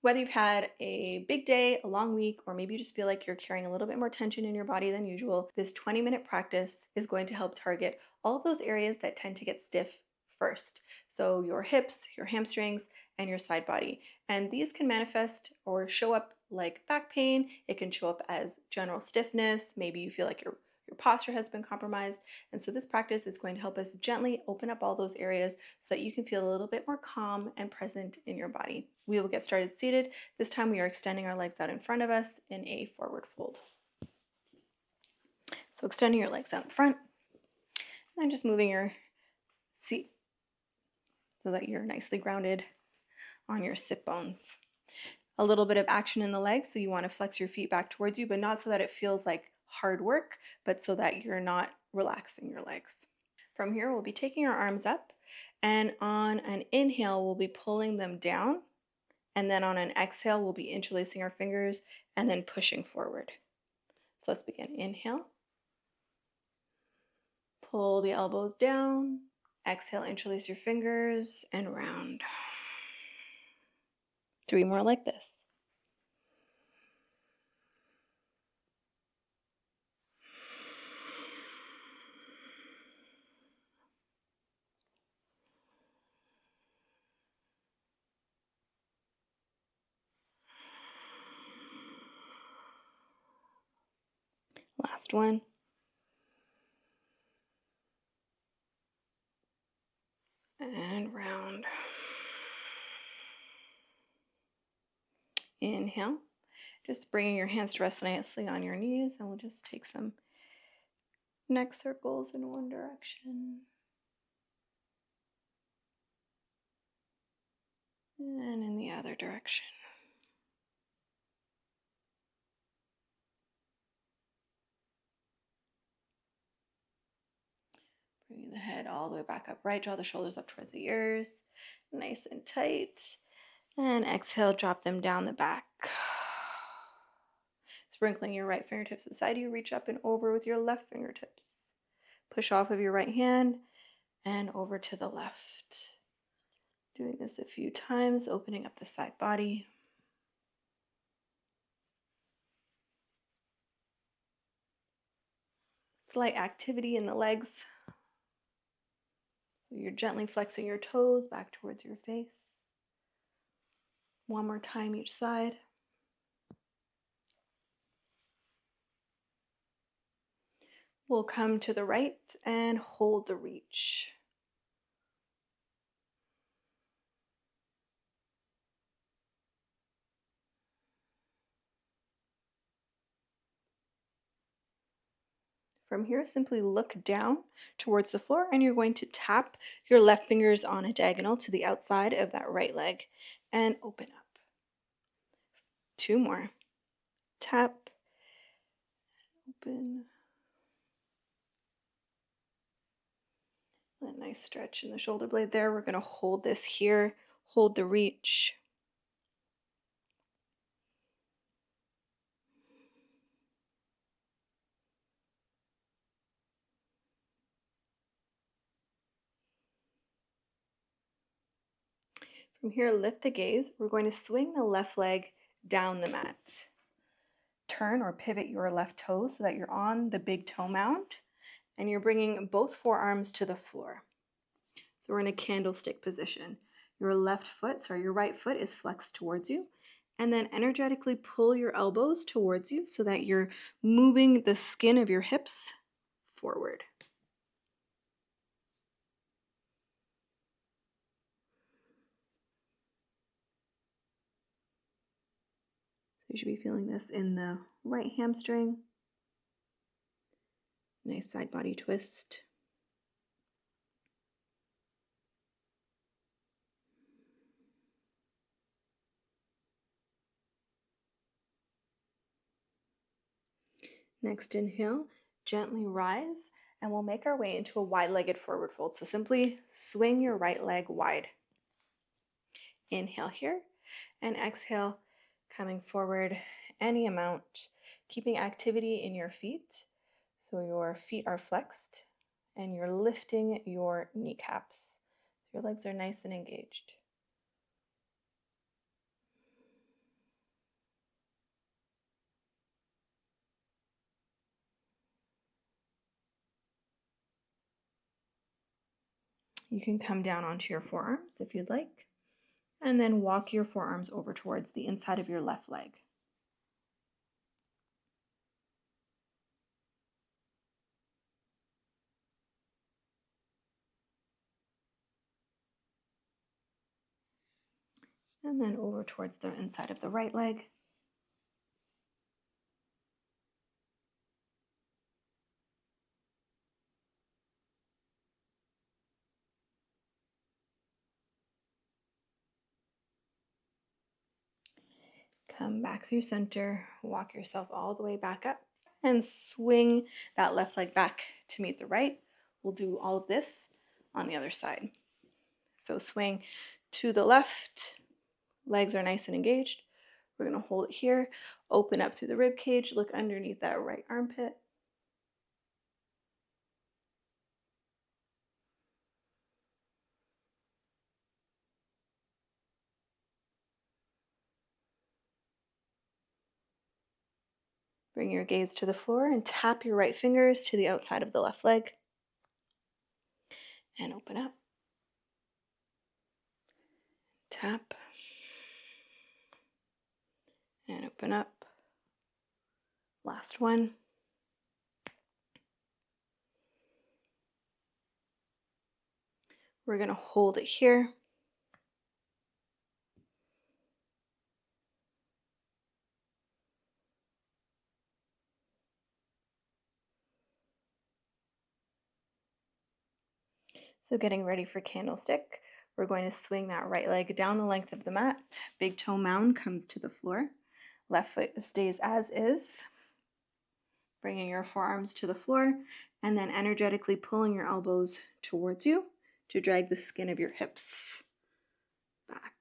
Whether you've had a big day, a long week, or maybe you just feel like you're carrying a little bit more tension in your body than usual, this 20-minute practice is going to help target all of those areas that tend to get stiff first. So your hips, your hamstrings, and your side body. And these can manifest or show up like back pain. It can show up as general stiffness. Maybe you feel like your posture has been compromised. And so this practice is going to help us gently open up all those areas so that you can feel a little bit more calm and present in your body. We will get started seated. This time we are extending our legs out in front of us in a forward fold. So extending your legs out in front and just moving your seat so that you're nicely grounded on your sit bones. A little bit of action in the legs, so you want to flex your feet back towards you, but not so that it feels like hard work, but so that you're not relaxing your legs. From here, we'll be taking our arms up, and on an inhale, we'll be pulling them down, and then on an exhale, we'll be interlacing our fingers and then pushing forward. So let's begin. Inhale. Pull the elbows down. Exhale, interlace your fingers and round. 3 more like this. Last one. And round. Inhale. Just bringing your hands to rest nicely on your knees, and we'll just take some neck circles in one direction. And in the other direction. Bringing the head all the way back upright. Draw the shoulders up towards the ears. Nice and tight. And exhale, drop them down the back. Sprinkling your right fingertips beside you, reach up and over with your left fingertips. Push off of your right hand and over to the left. Doing this a few times, opening up the side body. Slight activity in the legs. So you're gently flexing your toes back towards your face. One more time each side. We'll come to the right and hold the reach. From here, simply look down towards the floor and you're going to tap your left fingers on a diagonal to the outside of that right leg and open up. 2 more. Tap, open. A nice stretch in the shoulder blade there. We're going to hold this here, hold the reach. From here, lift the gaze. We're going to swing the left leg down the mat. Turn or pivot your left toe so that you're on the big toe mound and you're bringing both forearms to the floor. So we're in a candlestick position. Your right foot is flexed towards you, and then energetically pull your elbows towards you so that you're moving the skin of your hips forward. So you should be feeling this in the right hamstring. Nice side body twist. Next inhale, gently rise, and we'll make our way into a wide-legged forward fold. So simply swing your right leg wide. Inhale here, and exhale, coming forward any amount, keeping activity in your feet. So your feet are flexed, and you're lifting your kneecaps. Your legs are nice and engaged. You can come down onto your forearms if you'd like, and then walk your forearms over towards the inside of your left leg. And then over towards the inside of the right leg. Come back through center, walk yourself all the way back up, and swing that left leg back to meet the right. We'll do all of this on the other side. So swing to the left, legs are nice and engaged. We're going to hold it here, open up through the rib cage, look underneath that right armpit. Bring your gaze to the floor and tap your right fingers to the outside of the left leg. And open up. Tap. And open up. Last one. We're going to hold it here. So getting ready for candlestick, we're going to swing that right leg down the length of the mat. Big toe mound comes to the floor. Left foot stays as is. Bringing your forearms to the floor and then energetically pulling your elbows towards you to drag the skin of your hips back.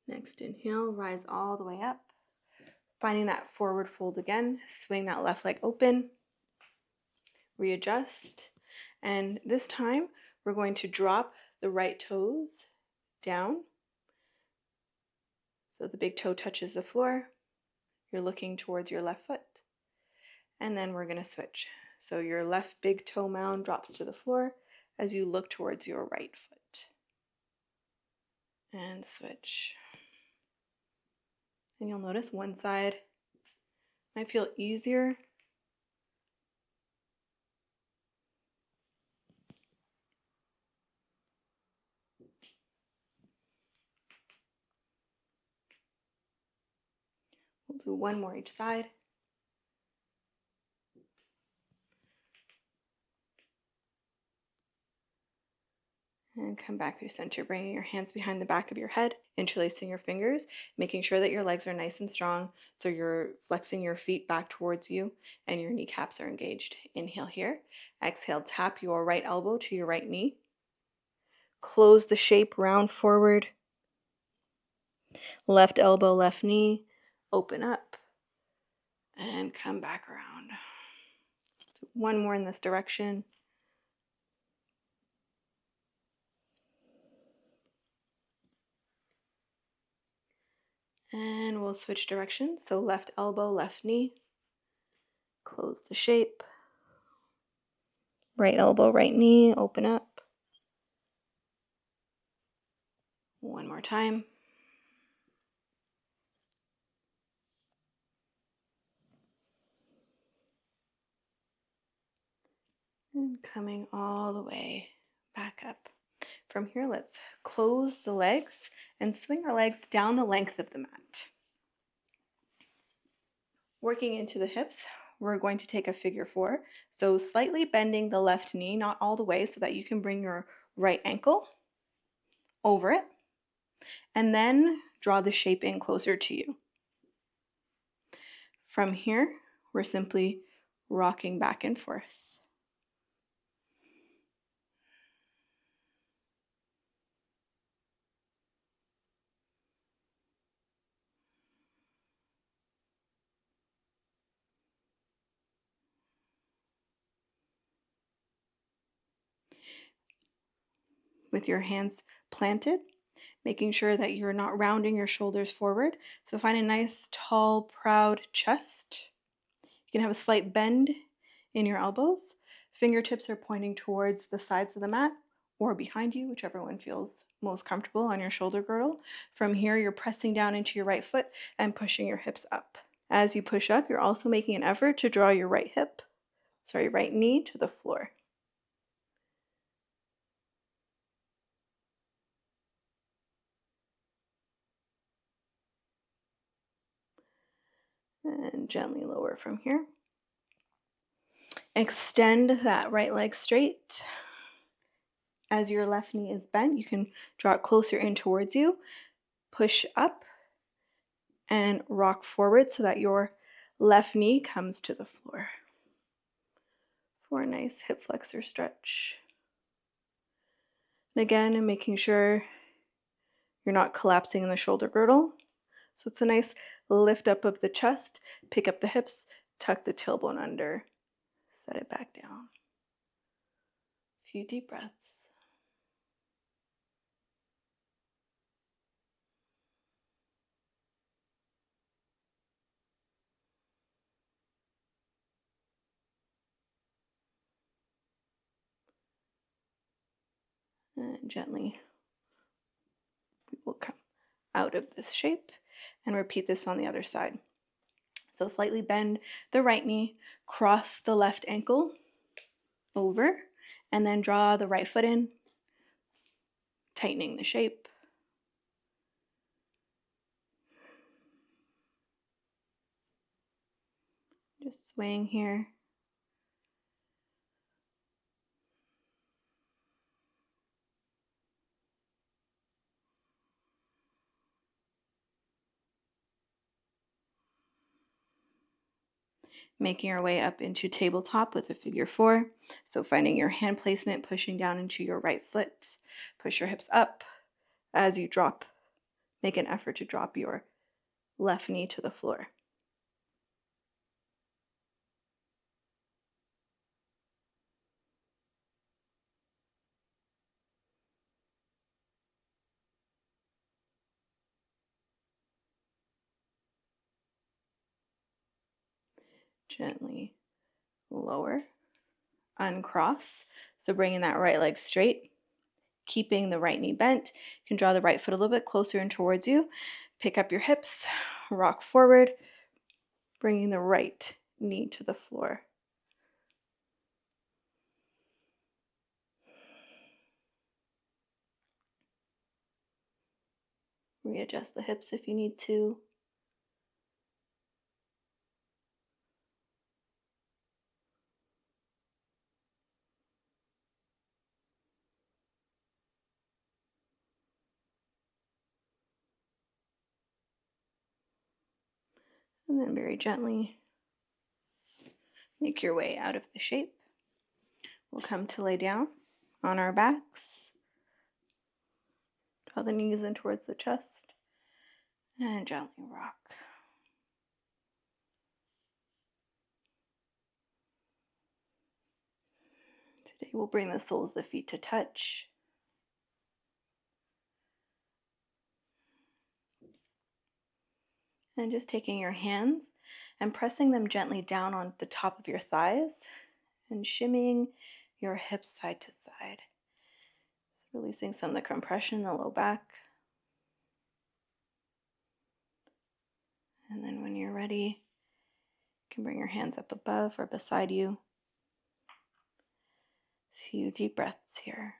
Next inhale, rise all the way up. Finding that forward fold again, swing that left leg open, readjust, and this time we're going to drop the right toes down. So the big toe touches the floor, you're looking towards your left foot, and then we're going to switch. So your left big toe mound drops to the floor as you look towards your right foot. And switch. And you'll notice one side might feel easier. We'll do one more each side. And come back through center, bringing your hands behind the back of your head, interlacing your fingers, making sure that your legs are nice and strong. So you're flexing your feet back towards you and your kneecaps are engaged. Inhale here. Exhale, tap your right elbow to your right knee. Close the shape, round forward. Left elbow, left knee. Open up and come back around. So one more in this direction. And we'll switch directions. So left elbow, left knee. Close the shape. Right elbow, right knee. Open up. One more time. And coming all the way back up. From here, let's close the legs and swing our legs down the length of the mat. Working into the hips, we're going to take a figure four. So slightly bending the left knee, not all the way, so that you can bring your right ankle over it. And then draw the shape in closer to you. From here, we're simply rocking back and forth. with your hands planted, making sure that you're not rounding your shoulders forward. So find a nice, tall, proud chest. You can have a slight bend in your elbows. Fingertips are pointing towards the sides of the mat or behind you, whichever one feels most comfortable on your shoulder girdle. From here, you're pressing down into your right foot and pushing your hips up. As you push up, you're also making an effort to draw your right knee to the floor. And gently lower from here. Extend that right leg straight. As your left knee is bent, you can draw it closer in towards you. Push up and rock forward so that your left knee comes to the floor for a nice hip flexor stretch. And again, making sure you're not collapsing in the shoulder girdle. So it's a nice lift up of the chest, pick up the hips, tuck the tailbone under, set it back down. A few deep breaths. And gently we will come out of this shape and repeat this on the other side. So slightly bend the right knee, cross the left ankle over, and then draw the right foot in, tightening the shape. Just swaying here. Making our way up into tabletop with a figure 4. So finding your hand placement, pushing down into your right foot. Push your hips up as you drop. Make an effort to drop your left knee to the floor. Gently lower, uncross. So bringing that right leg straight, keeping the right knee bent. You can draw the right foot a little bit closer in towards you. Pick up your hips, rock forward, bringing the right knee to the floor. Readjust the hips if you need to. And then very gently make your way out of the shape. We'll come to lay down on our backs. Draw the knees in towards the chest and gently rock. Today we'll bring the soles of the feet to touch. And just taking your hands and pressing them gently down on the top of your thighs and shimmying your hips side to side. So releasing some of the compression in the low back. And then when you're ready, you can bring your hands up above or beside you. A few deep breaths here.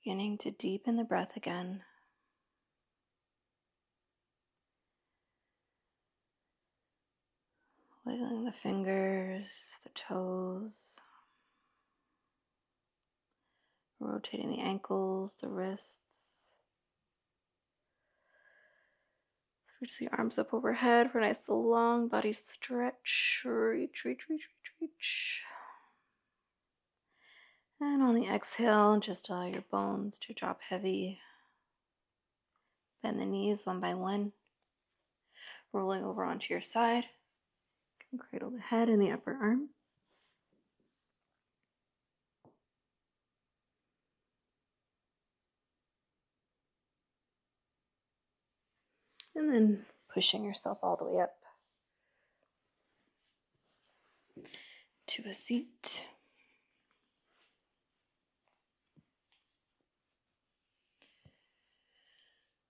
Beginning to deepen the breath again. Wiggling the fingers, the toes, rotating the ankles, the wrists. Let's reach the arms up overhead for a nice long body stretch. Reach, reach, reach, reach, reach. And on the exhale, just allow your bones to drop heavy. Bend the knees one by one, rolling over onto your side. You can cradle the head in the upper arm. And then pushing yourself all the way up to a seat.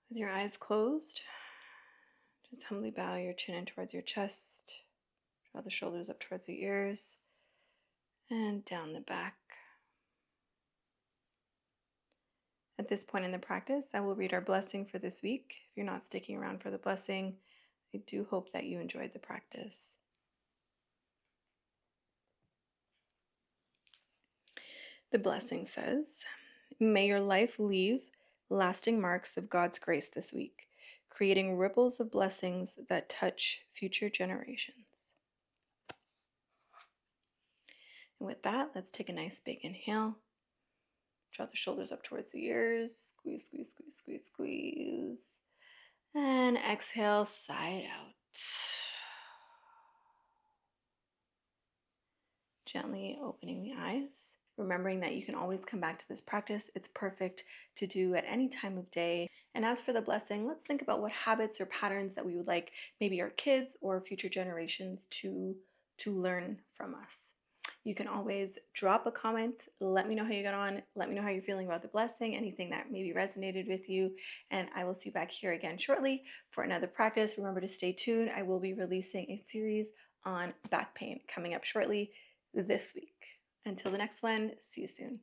With your eyes closed, just humbly bow your chin in towards your chest. Draw the shoulders up towards the ears and down the back. At this point in the practice, I will read our blessing for this week. If you're not sticking around for the blessing, I do hope that you enjoyed the practice. The blessing says, "May your life leave lasting marks of God's grace this week, creating ripples of blessings that touch future generations." And with that, let's take a nice big inhale. Draw the shoulders up towards the ears. Squeeze, squeeze, squeeze, squeeze, squeeze. And exhale, side out. Gently opening the eyes. Remembering that you can always come back to this practice. It's perfect to do at any time of day. And as for the blessing, let's think about what habits or patterns that we would like maybe our kids or future generations to learn from us. You can always drop a comment. Let me know how you got on. Let me know how you're feeling about the blessing, anything that maybe resonated with you. And I will see you back here again shortly for another practice. Remember to stay tuned. I will be releasing a series on back pain coming up shortly this week. Until the next one, see you soon.